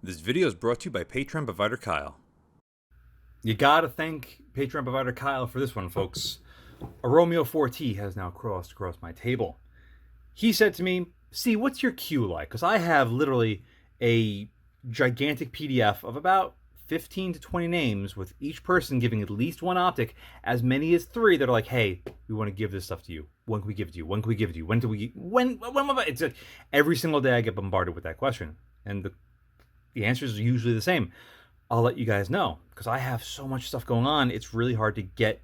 This video is brought to you by Patreon provider Kyle. You gotta thank Patreon provider Kyle for this one, folks. A Romeo 4T has now crossed across my table. He said to me, "See, what's your queue like?" Because I have literally a gigantic PDF of about 15 to 20 names, with each person giving at least one optic, as many as 3 that are like, "Hey, we want to give this stuff to you. When can we give it to you? When can we give it to you? When do we? When?" It's like every single day I get bombarded with that question, and the answer is usually the same. I'll let you guys know because I have so much stuff going on. It's really hard to get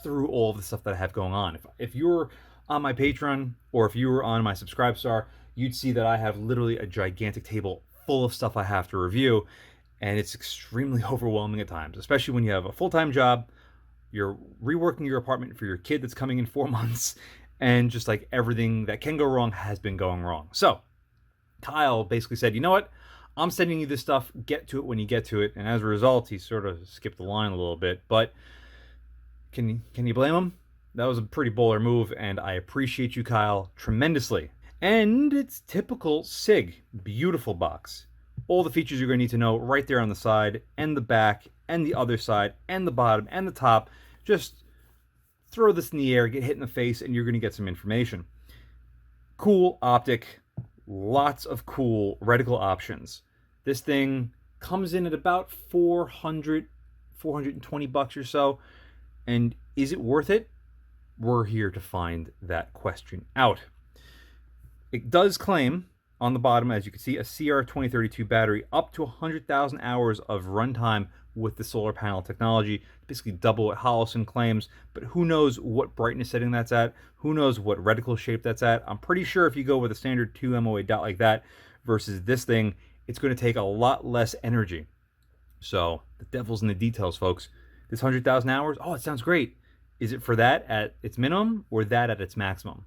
through all of the stuff that I have going on. If you're on my Patreon or if you were on my Subscribestar, you'd see that I have literally a gigantic table full of stuff I have to review, and it's extremely overwhelming at times, especially when you have a full-time job, you're reworking your apartment for your kid that's coming in 4 months, and just like everything that can go wrong has been going wrong. So Kyle basically said, "You know what? I'm sending you this stuff. Get to it when you get to it." And as a result, he sort of skipped the line a little bit. But can you blame him? That was a pretty baller move, and I appreciate you, Kyle, tremendously. And it's typical SIG. Beautiful box. All the features you're going to need to know right there on the side, and the back, and the other side, and the bottom, and the top. Just throw this in the air, get hit in the face, and you're going to get some information. Cool optic. Lots of cool reticle options. This thing comes in at about 420 bucks or so. And is it worth it? We're here to find that question out. It does claim on the bottom, as you can see, a CR2032 battery, up to 100,000 hours of runtime with the solar panel technology, basically double what Hollison claims, but who knows what brightness setting that's at, who knows what reticle shape that's at. I'm pretty sure if you go with a standard 2 MOA dot like that versus this thing, it's going to take a lot less energy. So the devil's in the details, folks. This 100,000 hours, oh, it sounds great. Is it for that at its minimum or that at its maximum?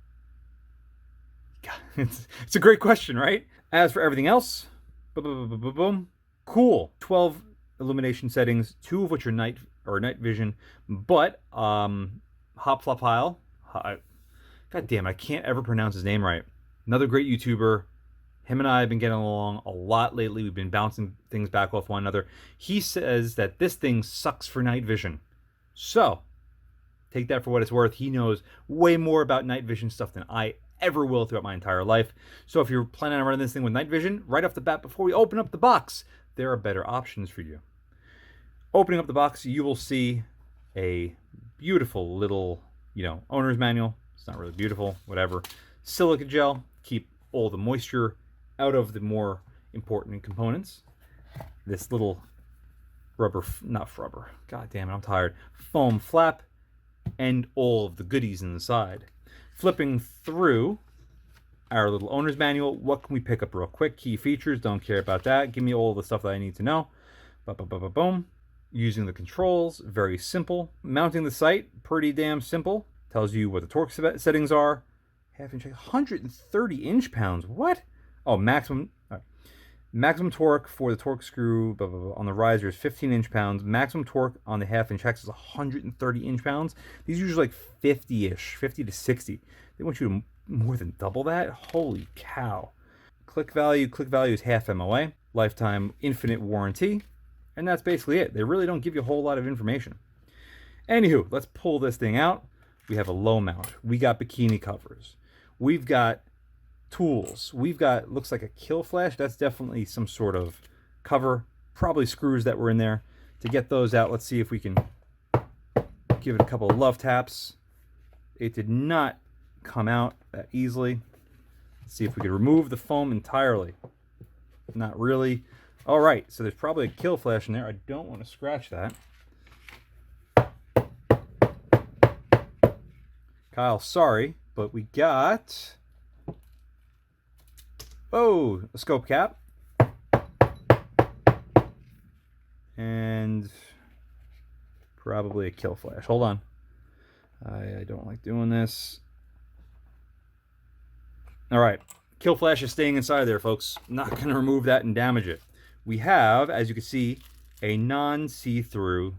God, it's a great question, right? As for everything else, boom, cool. 12 illumination settings, 2 of which are night vision, but Hopflopile, god damn, I can't ever pronounce his name right. Another great YouTuber. Him and I have been getting along a lot lately. We've been bouncing things back off one another. He says that this thing sucks for night vision. So, take that for what it's worth. He knows way more about night vision stuff than I ever will throughout my entire life. So if you're planning on running this thing with night vision, right off the bat, before we open up the box, there are better options for you. Opening up the box, you will see a beautiful little, owner's manual. It's not really beautiful, whatever. Silica gel, keep all the moisture out of the more important components. This little god damn it, I'm tired. Foam flap, and all of the goodies inside. Flipping through our little owner's manual, what can we pick up real quick? Key features, don't care about that. Give me all the stuff that I need to know. Boom. Using the controls, very simple. Mounting the sight, pretty damn simple. Tells you what the torque settings are. Half-inch, 130 inch-pounds. What? Oh, maximum torque for the torque screw on the riser is 15 inch-pounds. Maximum torque on the half-inch hex is 130 inch-pounds. These are usually like 50-ish, 50 to 60. They want you to more than double that? Holy cow. Click value is half MOA. Lifetime infinite warranty. And that's basically it. They really don't give you a whole lot of information. Anywho, let's pull this thing out. We have a low mount. We got bikini covers. We've got tools. We've got, looks like a kill flash. That's definitely some sort of cover. Probably screws that were in there. To get those out, let's see if we can give it a couple of love taps. It did not come out that easily. Let's see if we could remove the foam entirely. Not really. All right, so there's probably a kill flash in there. I don't want to scratch that. Kyle, sorry, but we got, a scope cap. And probably a kill flash. Hold on. I don't like doing this. All right, kill flash is staying inside there, folks. Not going to remove that and damage it. We have, as you can see, a non-see-through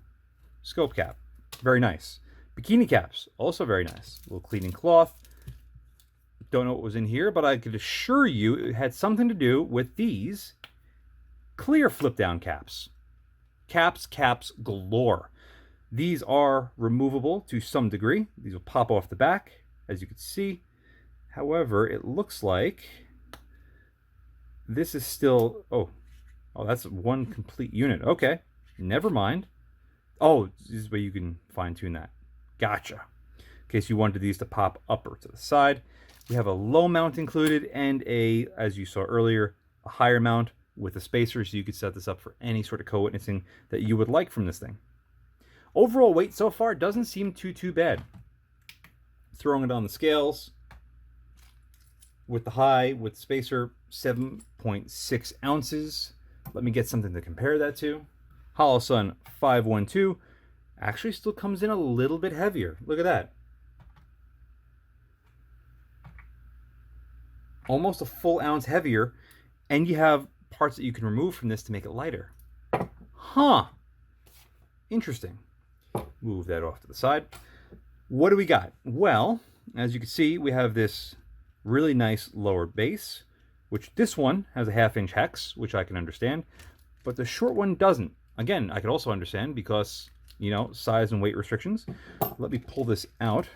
scope cap. Very nice. Bikini caps, also very nice. A little cleaning cloth. Don't know what was in here, but I could assure you it had something to do with these Clear flip down caps. Caps galore. These are removable to some degree. These will pop off the back, as you can see. However, it looks like this is still, oh, that's one complete unit. Okay, never mind. Oh, this is where you can fine tune that. Gotcha. In case you wanted these to pop up or to the side. We have a low mount included and a, as you saw earlier, a higher mount with a spacer, so you could set this up for any sort of co-witnessing that you would like from this thing. Overall weight so far doesn't seem too bad. Throwing it on the scales, with the high, with spacer, 7.6 ounces. Let me get something to compare that to. Hollow Sun 512 actually still comes in a little bit heavier. Look at that. Almost a full ounce heavier, and you have parts that you can remove from this to make it lighter. Huh. Interesting. Move that off to the side. What do we got? Well, as you can see, we have this really nice lower base, which this one has a 1/2 inch hex, which I can understand, but the short one doesn't. Again, I could also understand because, you know, size and weight restrictions. Let me pull this out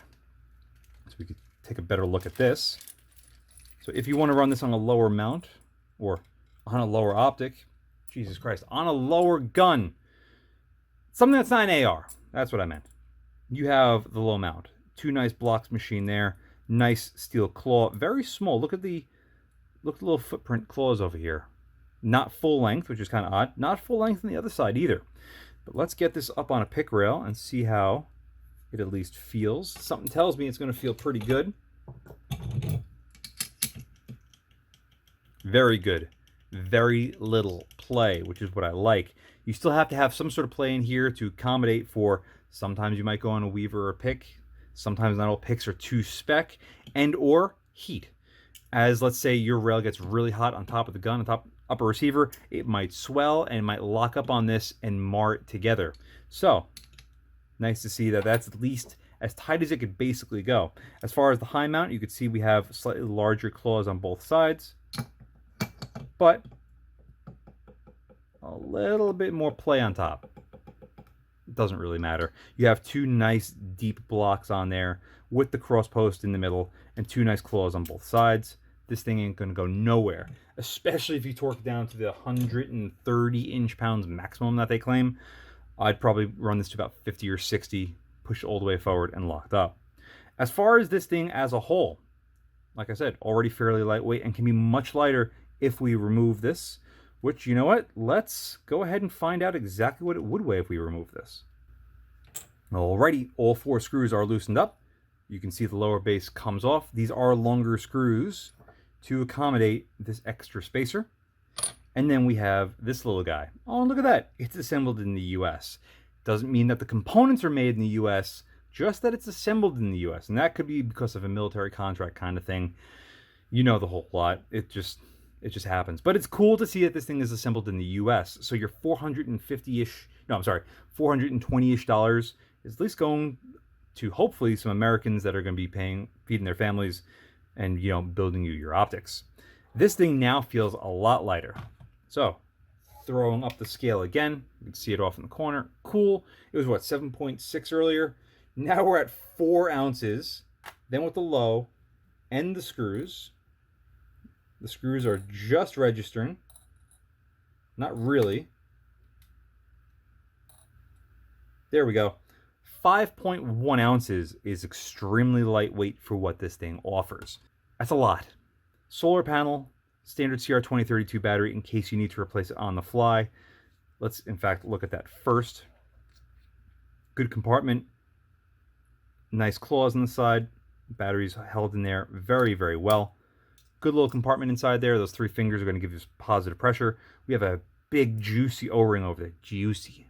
so we could take a better look at this. So if you want to run this on a lower mount or on a lower optic, Jesus Christ, on a lower gun, something that's not an AR, that's what I meant. You have the low mount. 2 nice blocks machine there. Nice steel claw. Very small. Look at the little footprint claws over here. Not full length, which is kind of odd. Not full length on the other side either. But let's get this up on a pick rail and see how it at least feels. Something tells me it's going to feel pretty good. Very good. Very little play, which is what I like. You still have to have some sort of play in here to accommodate for sometimes you might go on a weaver or a pick. Sometimes not all picks are too spec, and or heat. As let's say your rail gets really hot on top of the gun, on top upper receiver, it might swell and might lock up on this and mar it together. So nice to see that that's at least as tight as it could basically go. As far as the high mount, you can see we have slightly larger claws on both sides, but a little bit more play on top. It doesn't really matter. You have 2 nice deep blocks on there with the cross post in the middle and 2 nice claws on both sides. This thing ain't gonna go nowhere, especially if you torque it down to the 130 inch-pounds maximum that they claim. I'd probably run this to about 50 or 60, push it all the way forward and locked up. As far as this thing as a whole, like I said, already fairly lightweight and can be much lighter if we remove this. Which, you know what? Let's go ahead and find out exactly what it would weigh if we remove this. Alrighty, all 4 screws are loosened up. You can see the lower base comes off. These are longer screws to accommodate this extra spacer. And then we have this little guy. Oh, look at that. It's assembled in the US. Doesn't mean that the components are made in the US, just that it's assembled in the US. And that could be because of a military contract kind of thing. You know the whole lot. It just happens. But it's cool to see that this thing is assembled in the US. So your $420-ish dollars is at least going to hopefully some Americans that are going to be feeding their families and, you know, building you your optics. This thing now feels a lot lighter. So throwing up the scale again, you can see it off in the corner. Cool. It was what, 7.6 earlier? Now we're at 4 ounces. Then with the low and the screws. The screws are just registering. Not really. There we go. 5.1 ounces is extremely lightweight for what this thing offers. That's a lot. Solar panel, standard CR2032 battery in case you need to replace it on the fly. Let's, in fact, look at that first. Good compartment. Nice claws on the side. Batteries held in there very, very well. Good little compartment inside there. Those 3 fingers are going to give you positive pressure. We have a big juicy O-ring over there. Juicy.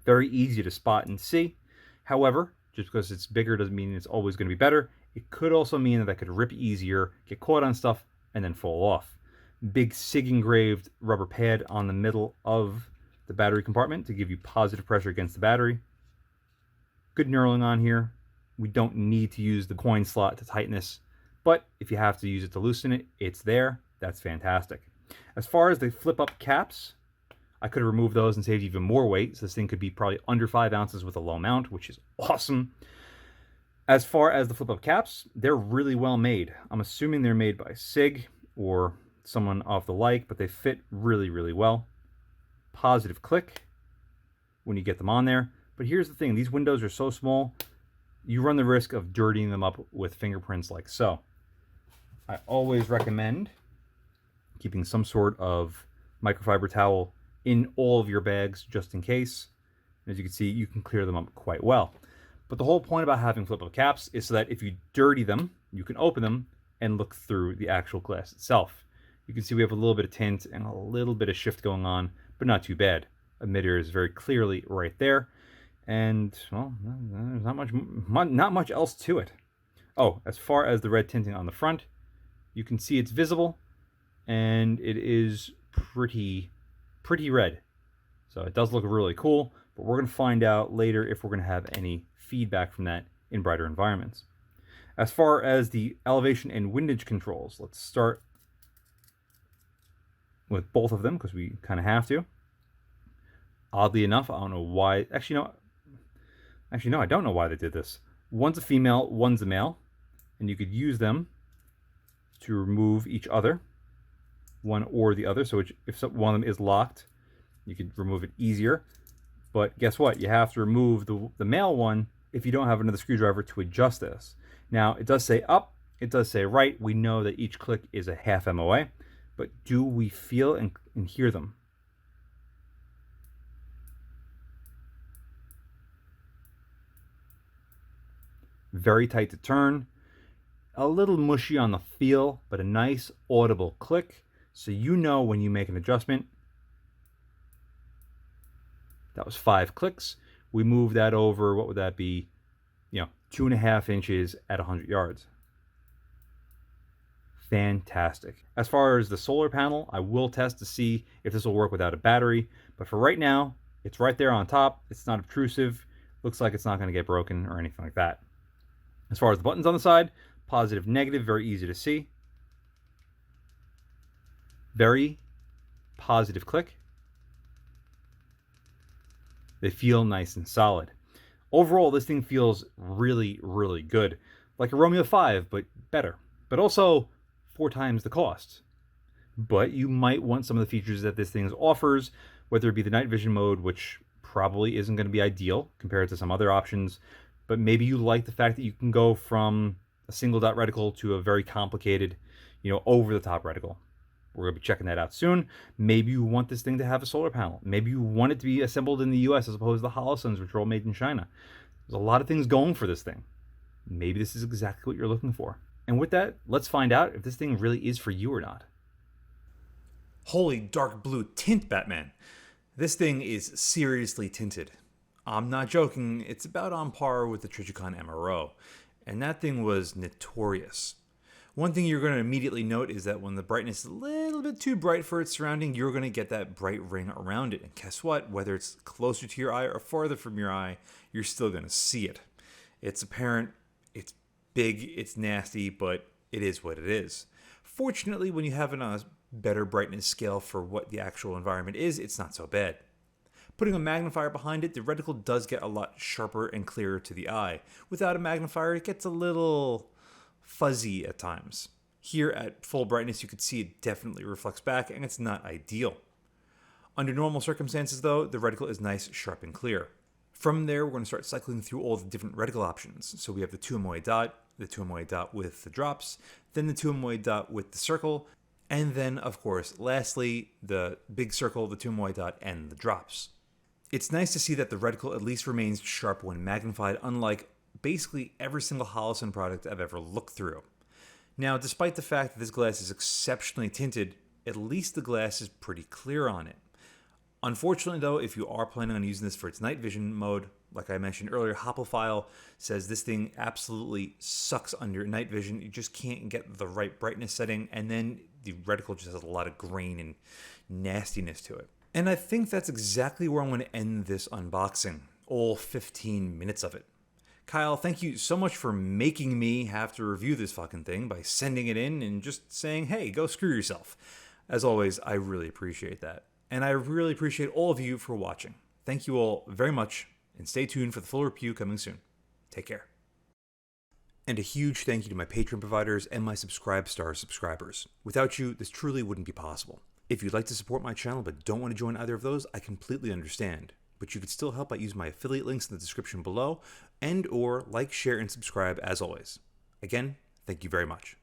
Very easy to spot and see. However, just because it's bigger doesn't mean it's always going to be better. It could also mean that could rip easier, get caught on stuff, and then fall off. Big SIG engraved rubber pad on the middle of the battery compartment to give you positive pressure against the battery. Good knurling on here. We don't need to use the coin slot to tighten this. But if you have to use it to loosen it, it's there. That's fantastic. As far as the flip-up caps, I could have removed those and saved even more weight, so this thing could be probably under 5 ounces with a low mount, which is awesome. As far as the flip-up caps, they're really well made. I'm assuming they're made by SIG or someone of the like, but they fit really, really well. Positive click when you get them on there. But here's the thing, these windows are so small, you run the risk of dirtying them up with fingerprints like so. I always recommend keeping some sort of microfiber towel in all of your bags just in case. As you can see, you can clear them up quite well. But the whole point about having flip-up caps is so that if you dirty them, you can open them and look through the actual glass itself. You can see we have a little bit of tint and a little bit of shift going on, but not too bad. Emitter is very clearly right there. And, well, there's not much else to it. Oh, as far as the red tinting on the front, you can see it's visible, and it is pretty red. So it does look really cool, but we're going to find out later if we're going to have any feedback from that in brighter environments. As far as the elevation and windage controls, let's start with both of them because we kind of have to. Oddly enough, I don't know why. Actually, no, I don't know why they did this. One's a female, one's a male, and you could use them to remove each other, one or the other. So if one of them is locked, you could remove it easier. But guess what? You have to remove the male one if you don't have another screwdriver to adjust this. Now, it does say up, it does say right. We know that each click is a half MOA, but do we feel and hear them? Very tight to turn, a little mushy on the feel, but a nice audible click, so you know when you make an adjustment. That was 5 clicks. We move that over, what would that be? 2.5 inches at 100 yards. Fantastic. As far as the solar panel, I will test to see if this will work without a battery, but for right now, it's right there on top. It's not obtrusive. Looks like it's not going to get broken or anything like that. As far as the buttons on the side, positive, negative, very easy to see. Very positive click. They feel nice and solid. Overall, this thing feels really, really good. Like a Romeo 5, but better. But also 4 times the cost. But you might want some of the features that this thing offers, whether it be the night vision mode, which probably isn't going to be ideal compared to some other options. But maybe you like the fact that you can go from a single dot reticle to a very complicated, over-the-top reticle. We're going to be checking that out soon. Maybe you want this thing to have a solar panel. Maybe you want it to be assembled in the US as opposed to the Holosuns, which are all made in China. There's a lot of things going for this thing. Maybe this is exactly what you're looking for. And with that, let's find out if this thing really is for you or not. Holy dark blue tint, Batman. This thing is seriously tinted. I'm not joking, it's about on par with the Trijicon MRO, and that thing was notorious. One thing you're going to immediately note is that when the brightness is a little bit too bright for its surrounding, you're going to get that bright ring around it. And guess what? Whether it's closer to your eye or farther from your eye, you're still going to see it. It's apparent, it's big, it's nasty, but it is what it is. Fortunately, when you have a better brightness scale for what the actual environment is, it's not so bad. Putting a magnifier behind it, the reticle does get a lot sharper and clearer to the eye. Without a magnifier, it gets a little fuzzy at times. Here at full brightness, you can see it definitely reflects back, and it's not ideal. Under normal circumstances, though, the reticle is nice, sharp, and clear. From there, we're going to start cycling through all the different reticle options. So we have the 2 MOA dot, the 2 MOA dot with the drops, then the 2 MOA dot with the circle, and then, of course, lastly, the big circle, the 2 MOA dot, and the drops. It's nice to see that the reticle at least remains sharp when magnified, unlike basically every single Holosun product I've ever looked through. Now, despite the fact that this glass is exceptionally tinted, at least the glass is pretty clear on it. Unfortunately, though, if you are planning on using this for its night vision mode, like I mentioned earlier, Hoplophile says this thing absolutely sucks under night vision. You just can't get the right brightness setting, and then the reticle just has a lot of grain and nastiness to it. And I think that's exactly where I'm going to end this unboxing, all 15 minutes of it. Kyle, thank you so much for making me have to review this fucking thing by sending it in and just saying, hey, go screw yourself. As always, I really appreciate that. And I really appreciate all of you for watching. Thank you all very much, and stay tuned for the full review coming soon. Take care. And a huge thank you to my Patreon providers and my Subscribe Stars subscribers. Without you, this truly wouldn't be possible. If you'd like to support my channel but don't want to join either of those, I completely understand. But you could still help by using my affiliate links in the description below, and or like, share, and subscribe as always. Again, thank you very much.